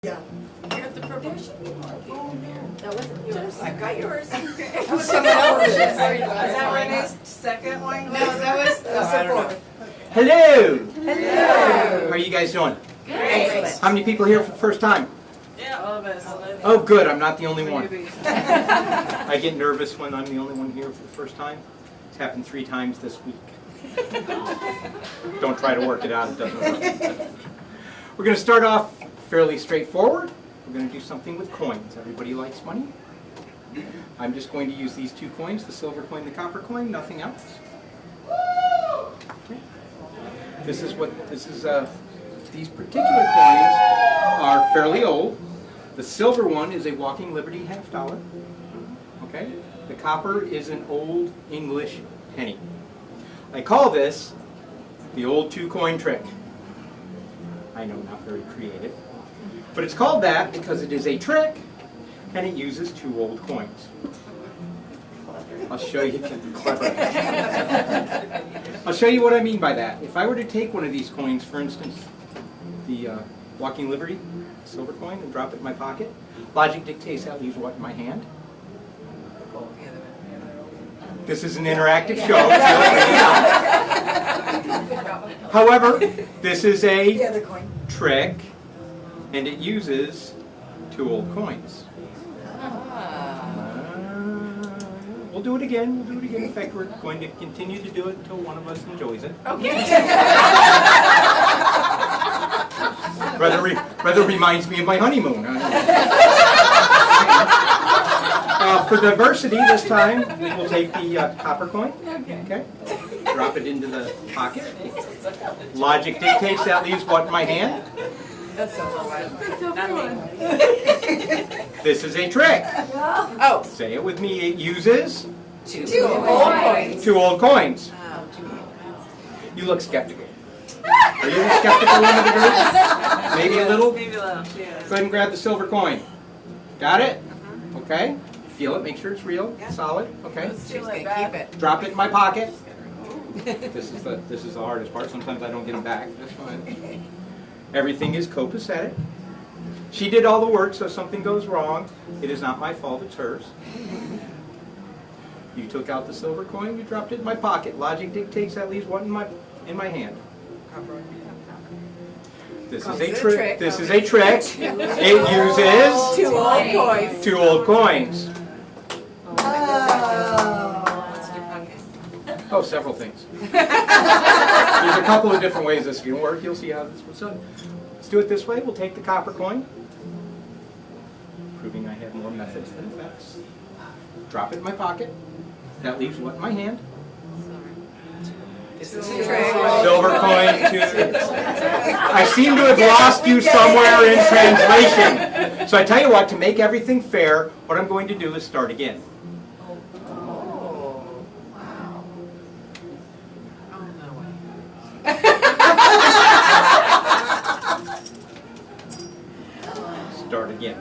Yeah. You have to prepare. There should be more people here. That wasn't yours. I got yours. That was someone else's. Is Sorry that about that. Renee's second one? No, that was I the don't know. fourth. Hello! Hello. How are you guys doing? Excellent. How many people here for the first time? Yeah, all of us. Oh good, I'm not the only one. Newbies. I get nervous when I'm the only one here for the first time. It's happened 3 times this week. Don't try to work it out, it doesn't work. We're going to start off fairly straightforward. We're going to do something with coins. Everybody likes money. I'm just going to use these 2 coins, the silver coin, the copper coin, nothing else. Okay. These particular coins are fairly old. The silver one is a Walking Liberty $half. Okay? The copper is an old English penny. I call this the old 2-coin trick. I know, not very creative. But it's called that because it is a trick and it uses 2 old coins. I'll show you. Clever. I'll show you what I mean by that. If I were to take one of these coins, for instance, the Walking Liberty silver coin, and drop it in my pocket, logic dictates I'll use what in my hand? This is an interactive show. However, this is The a other coin. trick, and it uses 2 old coins. We'll do it again. We'll do it again. In fact, we're going to continue to do it until one of us enjoys it. Rather reminds me of my honeymoon. For diversity, this time we'll take the copper coin. Okay. Drop it into the pocket. Logic dictates that leaves what in my hand? That's so fun. This is a trick. Oh, Say it with me. It uses 2 old coins. 2 old coins. You look skeptical. Are you skeptical in the group? Maybe a little? Maybe a little, yeah. Go ahead and grab the silver coin. Got it? Okay. Feel it. Make sure it's real. Solid. Okay. She's gonna keep it. Drop it in my pocket. This is the hardest part. Sometimes I don't get them back. That's fine. Everything is copacetic. She did all the work, so if something goes wrong, it is not my fault. It's hers. You took out the silver coin. You dropped it in my pocket. Logic dictates that leaves what in my hand? This is a trick. This is a trick. It uses 2 old coins. 2 old coins. Oh, several things. There's a couple of different ways this can work. You'll see how this will. So let's do it this way. We'll take the copper coin, proving I have more methods than effects. Drop it in my pocket. That leaves what in my hand? This is a trick. Silver coin to... I seem to have lost you somewhere in translation. So I tell you what, to make everything fair, what I'm going to do is start again. Start again.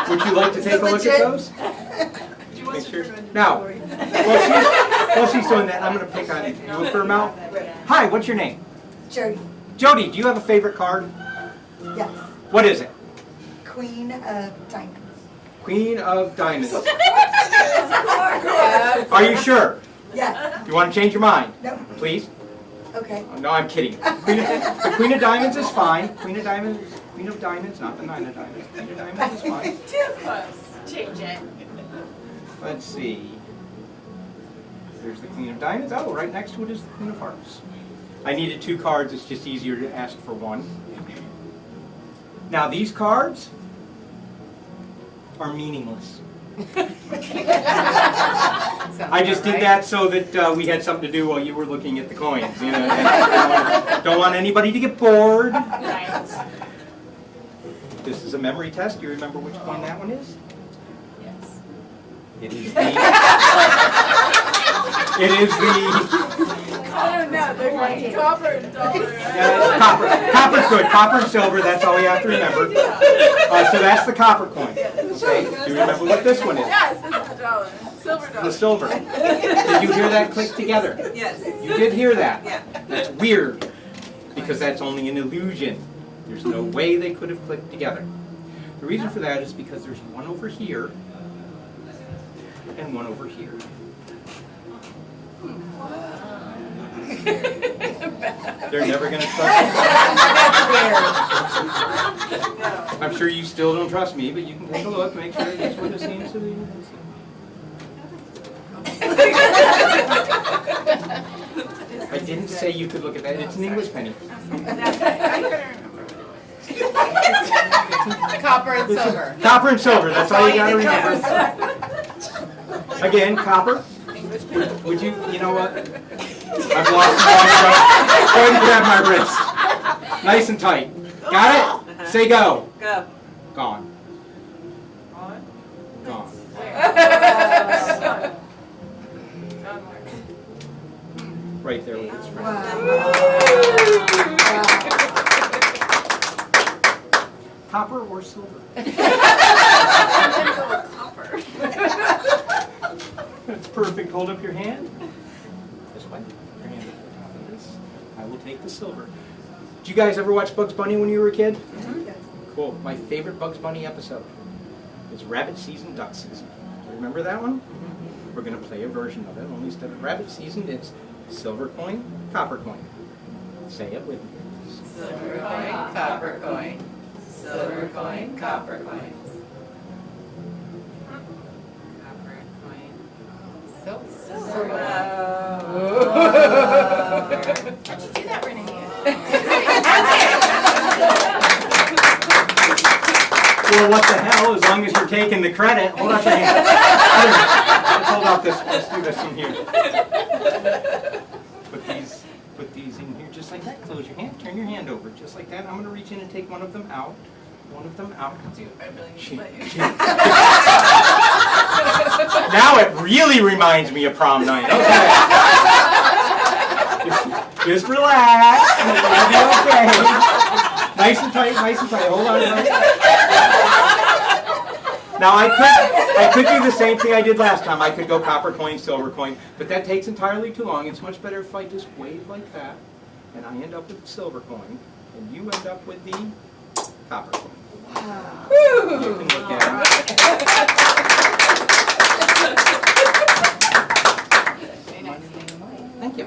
Would you like to take a look at those? Make sure. Now, while she's doing that, I'm going to pick on you for a amount. Hi, what's your name? Jody. Jody, do you have a favorite card? Yes. What is it? Queen of Diamonds. Queen of Diamonds. Are you sure? Yes. You want to change your mind? No. Please? Okay. Oh, no, I'm kidding. The Queen of Diamonds is fine. Queen of Diamonds, not the 9 of Diamonds. Queen of Diamonds is fine. Change it. Let's see. There's the Queen of Diamonds. Oh, right next to it is the Queen of Hearts. I needed 2 cards. It's just easier to ask for 1. Now, these cards are meaningless. I just did that so that we had something to do while you were looking at the coins. You know, and don't want anybody to get bored. This is a memory test. Do you remember which coin that one is? Yes. It is the... It is the... Oh no, they're like copper and dollar. Copper's good. Copper and silver, that's all you have to remember. So that's the copper coin. Okay? Do you remember what this one is? Yes, it's the dollar. So The silver. Did you hear that click together? Yes. You did hear that? Yeah. That's weird, because that's only an illusion. There's no way they could have clicked together. The reason for that is because there's one over here and one over here. They're never going to trust me. I'm sure you still don't trust me, but you can take a look, make sure that's what it seems to be. I didn't say you could look at that. It's an English penny. Copper and silver. Copper and silver, that's all you gotta remember. Again, copper. Would you, you know what? I've lost my stuff. Go ahead and grab my wrist. Nice and tight. Got it? Say go. Go. Gone. Gone. Right there with his friend. Copper or silver? Copper. That's perfect. Hold up your hand. This way. Your hand at the top of this. I will take the silver. Did you guys ever watch Bugs Bunny when you were a kid? Yes. Cool. My favorite Bugs Bunny episode is Rabbit Season, Duck Season. Do you remember that one? We're going to play a version of it. Only instead of Rabbit Season, it's silver coin, copper coin. Say it with me. Silver coin, copper coin. Silver coin, copper coin. Copper coin. Silver. How'd you do that, Renee? Well, what the hell, as long as you're taking the credit. Hold up your hand. Let's hold out this, let's do this in here. Put these in here just like that. Close your hand, turn your hand over just like that. I'm gonna reach in and take one of them out. One of them out. Now it really reminds me of prom night. Okay. Just relax. It'll be okay. Nice and tight, nice and tight. Hold on. Now I could do the same thing I did last time. I could go copper coin, silver coin, but that takes entirely too long. It's much better if I just wave like that, and I end up with the silver coin, and you end up with the copper coin. Wow. You can look at it. Thank you.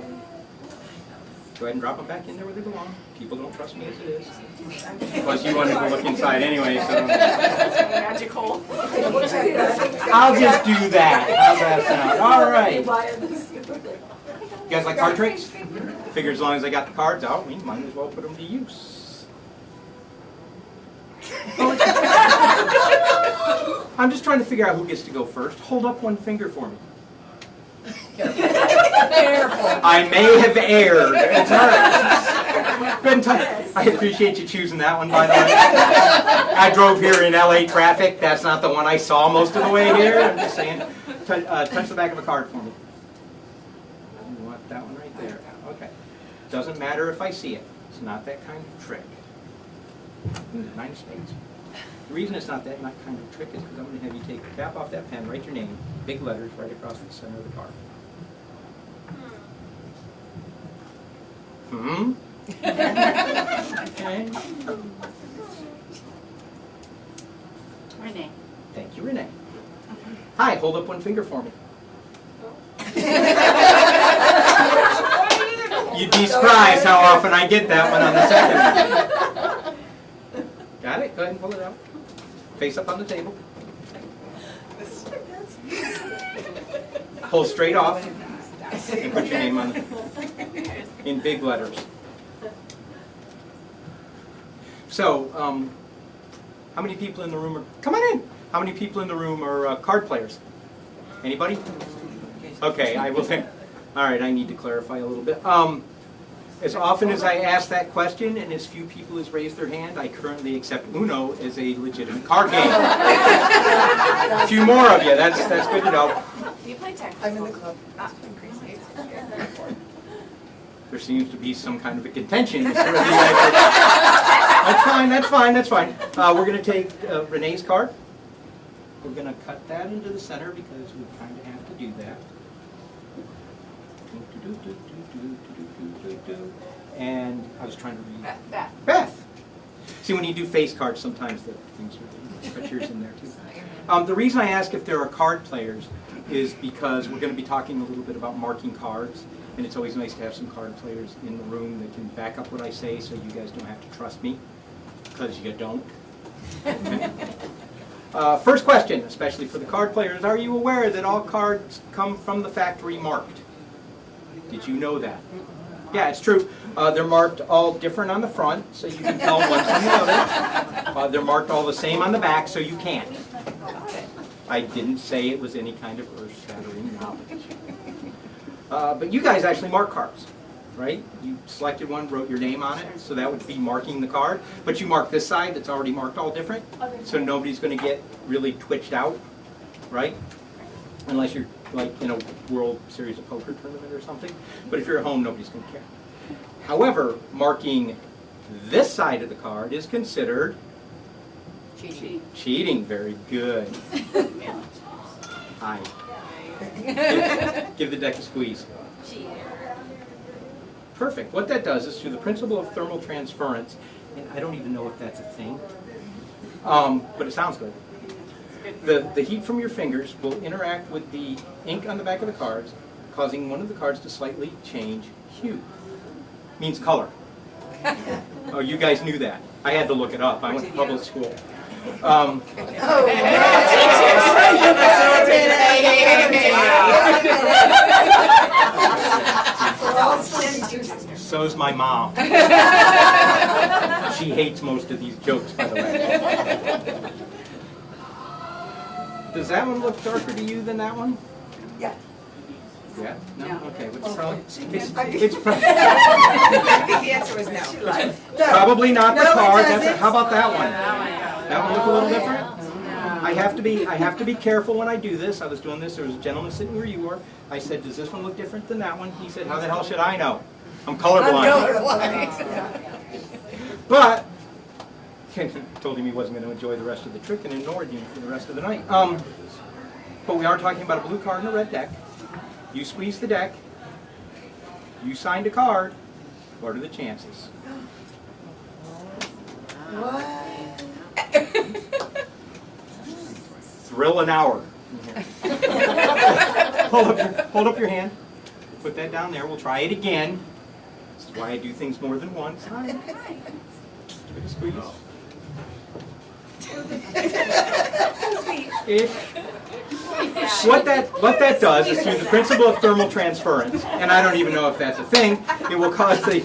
Go ahead and drop them back in there where they belong. People don't trust me as it is. Plus, you wanted to look inside anyway, so. Magic hole. I'll just do that. How's that sound? All right. You guys like card tricks? Figure as long as I got the cards out, we might as well put them to use. I'm just trying to figure out who gets to go first. Hold up one finger for me. Careful. I may have erred. It's all right. I appreciate you choosing that one, by the way. I drove here in LA traffic. That's not the one I saw most of the way here. I'm just saying. Touch the back of a card for me. You want that one right there. Okay. Doesn't matter if I see it. It's not that kind of trick. Nine of spades. The reason it's not that kind of trick is because I'm going to have you take the cap off that pen, write your name, big letters right across the center of the card. Hmm? Okay. Renee. Thank you, Renee. Hi, hold up one finger for me. You'd be surprised how often I get that one on the second one. Got it? Go ahead and pull it out. Face up on the table. Pull straight off and put your name on it in big letters. So, how many people in the room are, come on in. How many people in the room are card players? Anybody? Okay, I will think. All right, I need to clarify a little bit. As often as I ask that question and as few people as raise their hand, I currently accept Uno as a legitimate card game. A few more of you, that's good to know. Do you play Texas? I'm in the club. There seems to be some kind of a contention. That's fine, that's fine, that's fine. We're going to take Renee's card. We're going to cut that into the center because we kind of have to do that. And I was trying to read. Beth. See, when you do face cards, sometimes the things are, put yours in there too. The reason I ask if there are card players is because we're going to be talking a little bit about marking cards, and it's always nice to have some card players in the room that can back up what I say, so you guys don't have to trust me, because you don't. Okay. First question, especially for the card players, are you aware that all cards come from the factory marked? Did you know that? Yeah, it's true. They're marked all different on the front, so you can tell one from the other. They're marked all the same on the back, so you can't. I didn't say it was any kind of earth-shattering knowledge. But you guys actually mark cards, right? You selected one, wrote your name on it, so that would be marking the card. But you mark this side that's already marked all different, so nobody's going to get really twitched out, right? Unless you're like in a World Series of Poker tournament or something. But if you're at home, nobody's going to care. However, marking this side of the card is considered cheating. Very good. Hi. Give the deck a squeeze. Perfect. What that does is through the principle of thermal transference, and I don't even know if that's a thing, but it sounds good. The heat from your fingers will interact with the ink on the back of the cards, causing one of the cards to slightly change hue. Means color. Oh, you guys knew that. I had to look it up. I went to public school. So's my mom. She hates most of these jokes, by the way. Does that one look darker to you than that one? Yeah. Yeah? No? Okay. What's the problem? It's I think the answer was no. probably not the No, it card. doesn't. How about that one? That one look a little different? I have to be careful when I do this. I was doing this. There was a gentleman sitting where you were. I said, "Does this one look different than that one?" He said, "How the hell should I know? I'm colorblind." But told him he wasn't going to enjoy the rest of the trick and ignored him for the rest of the night. But we are talking about a blue card and a red deck. You squeeze the deck. You signed a card. What are the chances? What? Thrill an hour. Hold up your hand. Put that down there. We'll try it again. This is why I do things more than once. Give it a squeeze. What that does is through the principle of thermal transference, and I don't even know if that's a thing, it will cause the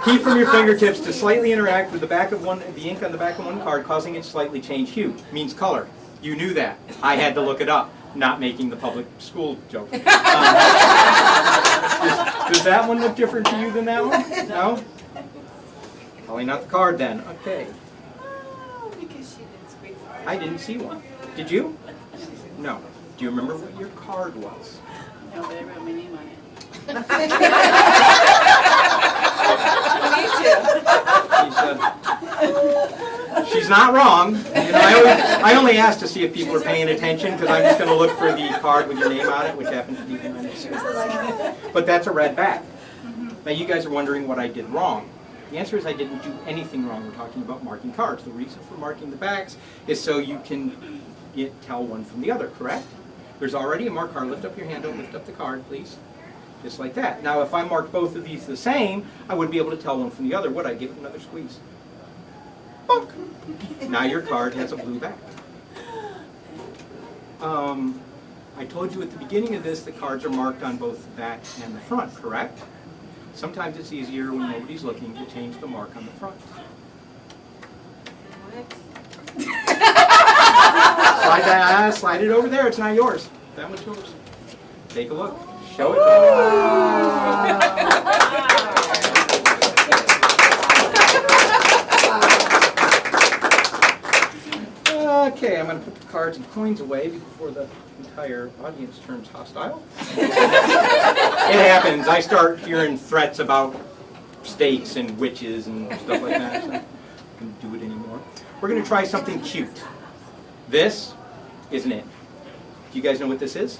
heat from your fingertips to slightly interact with the ink on the back of one card, causing it to slightly change hue. Means color. You knew that. I had to look it up. Not making the public school joke. Does that one look different to you than that one? No? Probably not the card then. Okay. Because she didn't squeeze it. I didn't see one. Did you? No. Do you remember what your card was? No, but I wrote my name on it. She's not wrong. You know, I only ask to see if people are paying attention because I'm just going to look for the card with your name on it, which happens to be the #6. But that's a red back. Now you guys are wondering what I did wrong. The answer is I didn't do anything wrong. We're talking about marking cards. The reason for marking the backs is so you can tell one from the other, correct? There's already a marked card. Lift up your hand. Don't lift up the card, please. Just like that. Now, if I marked both of these the same, I wouldn't be able to tell one from the other, would I? Give it another squeeze. Bonk. Now your card has a blue back. I told you at the beginning of this the cards are marked on both the back and the front, correct? Sometimes it's easier when nobody's looking to change the mark on the front. Slide it over there. It's not yours. That one's yours. Take a look. Show it. Okay, I'm going to put the cards and coins away before the entire audience turns hostile. It happens. I start hearing threats about stakes and witches and stuff like that. So I can't do it anymore. We're going to try something cute. This isn't it. Do you guys know what this is?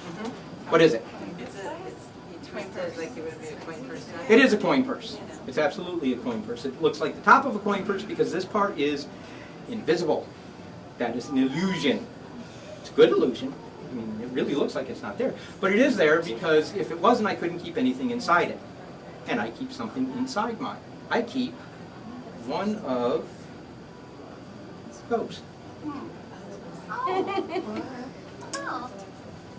What is it? It's coin purse, like it would be a coin purse. It is a coin purse. It's absolutely a coin purse. It looks like the top of a coin purse because this part is invisible. That is an illusion. It's a good illusion. I mean, it really looks like it's not there. But it is there because if it wasn't, I couldn't keep anything inside it. And I keep something inside mine. I keep one of those.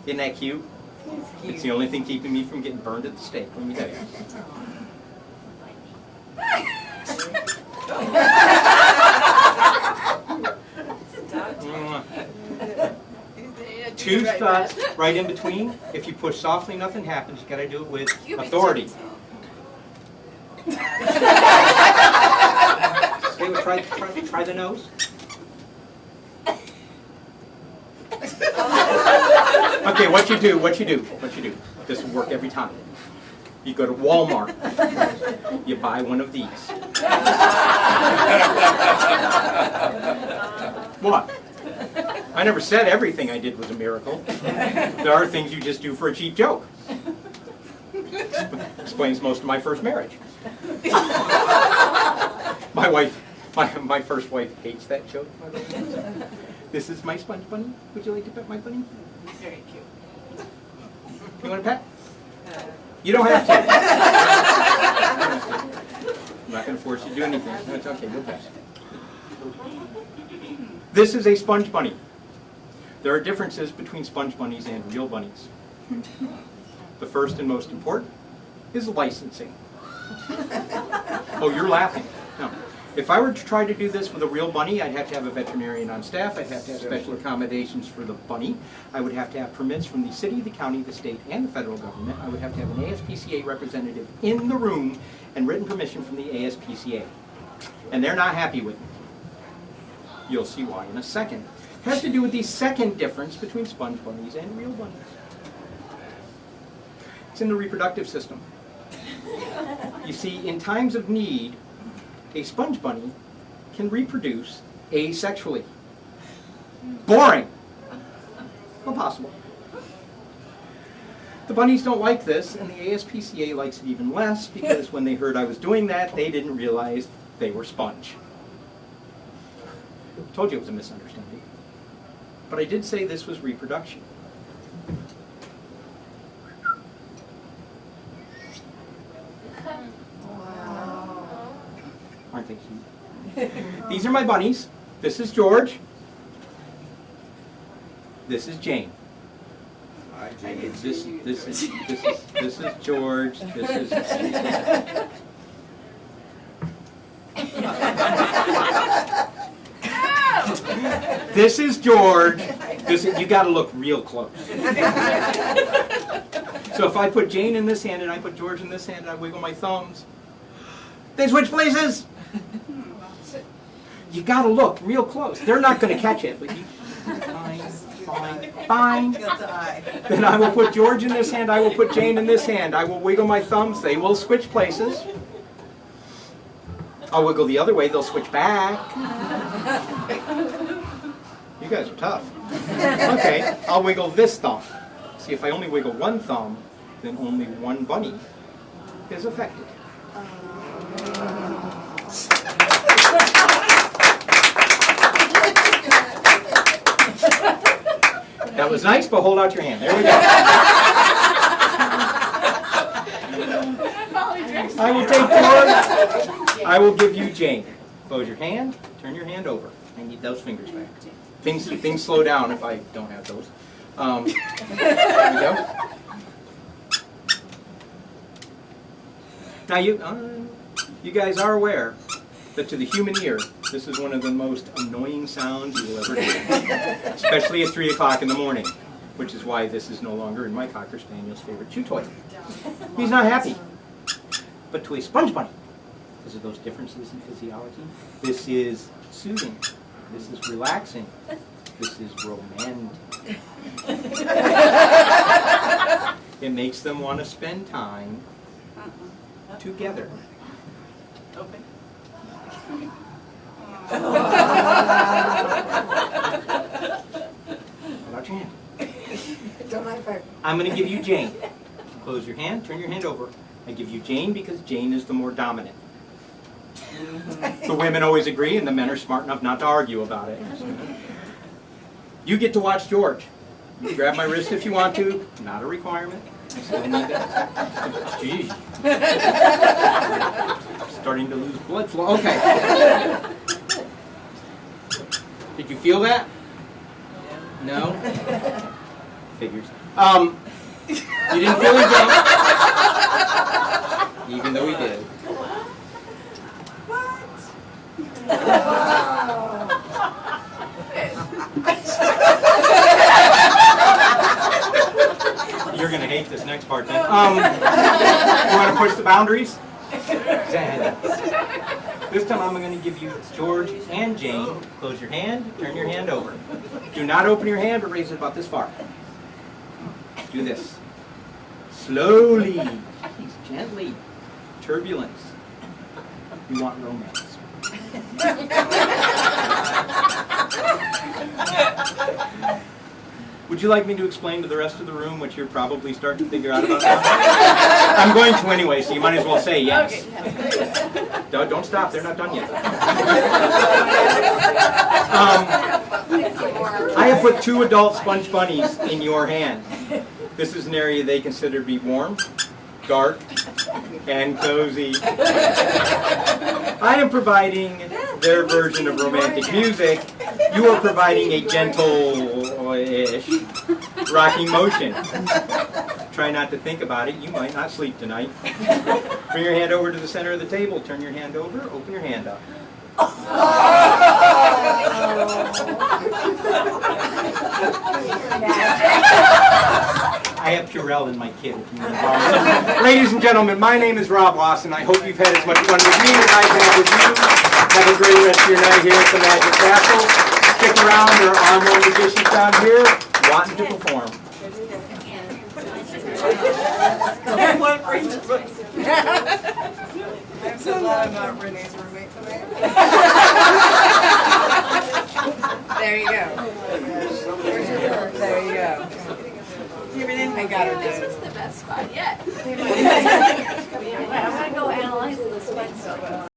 Isn't that cute? It's the only thing keeping me from getting burned at the stake, let me tell you. Two spots right in between. If you push softly, nothing happens. You gotta do it with authority. Try the nose. Okay, what you do. This will work every time. You go to Walmart, you buy one of these. What? I never said everything I did was a miracle. There are things you just do for a cheap joke. Explains most of my first marriage. My first wife hates that joke. This is my sponge bunny. Would you like to pet my bunny? Very cute. You want to pet? You don't have to. I'm not going to force you to do anything. No, it's okay. You'll pet. This is a sponge bunny. There are differences between sponge bunnies and real bunnies. The first and most important is licensing. Oh, you're laughing. No. If I were to try to do this with a real bunny, I'd have to have a veterinarian on staff. I'd have to have special accommodations for the bunny. I would have to have permits from the city, the county, the state, and the federal government. I would have to have an ASPCA representative in the room and written permission from the ASPCA. And they're not happy with me. You'll see why in a second. It has to do with the second difference between sponge bunnies and real bunnies. It's in the reproductive system. You see, in times of need, a sponge bunny can reproduce asexually. Boring. Impossible. The bunnies don't like this, and the ASPCA likes it even less because when they heard I was doing that, they didn't realize they were sponge. I told you it was a misunderstanding. But I did say this was reproduction. Aren't they cute? These are my bunnies. This is George. This is Jane. This is George. This is George. You got to look real close. So if I put Jane in this hand and I put George in this hand and I wiggle my thumbs, they switch places. You got to look real close. They're not going to catch it, but you. Fine. Then I will put George in this hand. I will put Jane in this hand. I will wiggle my thumbs. They will switch places. I'll wiggle the other way. They'll switch back. You guys are tough. Okay, I'll wiggle this thumb. See, if I only wiggle one thumb, then only one bunny is affected. That was nice, but hold out your hand. There we go. I will take George. I will give you Jane. Close your hand. Turn your hand over. I need those fingers back. Things slow down if I don't have those. There we go. Now you guys are aware that to the human ear, this is one of the most annoying sounds you will ever hear, especially at 3 o'clock in the morning, which is why this is no longer in my Cocker Spaniel's favorite chew toy. He's not happy. But to a sponge bunny, because of those differences in physiology, this is soothing. This is relaxing. This is romantic. It makes them want to spend time together. Open. Don't high five. I'm going to give you Jane. Close your hand, turn your hand over. I give you Jane because Jane is the more dominant. The women always agree, and the men are smart enough not to argue about it. You get to watch George. You can grab my wrist if you want to. Not a requirement. I still need that. Jeez. Starting to lose blood flow. Okay. Did you feel that? No? Figures. You didn't feel him jump? Even though he did. You're going to hate this next part then. You want to push the boundaries? This time I'm going to give you George and Jane. Close your hand, turn your hand over. Do not open your hand, but raise it about this far. Do this. Slowly, gently. Turbulence. You want romance. Would you like me to explain to the rest of the room what you're probably starting to figure out about that? I'm going to anyway, so you might as well say yes. Don't stop, they're not done yet. I have put 2 adult sponge bunnies in your hand. This is an area they consider to be warm, dark, and cozy. I am providing their version of romantic music. You are providing a gentle-ish rocking motion. Try not to think about it. You might not sleep tonight. Bring your hand over to the center of the table. Turn your hand over. Open your hand up. I have Purell in my kit if you want to borrow some. Ladies and gentlemen, my name is Rob Lawson. I hope you've had as much fun with me as I've had with you. Have a great rest of your night here at the Magic Castle. Stick around, there are more musicians down here wanting to perform. I'm so glad I'm not Renee's roommate tonight. There you go. There you go. I got her. This was the best spot yet. I'm gonna go analyze this one.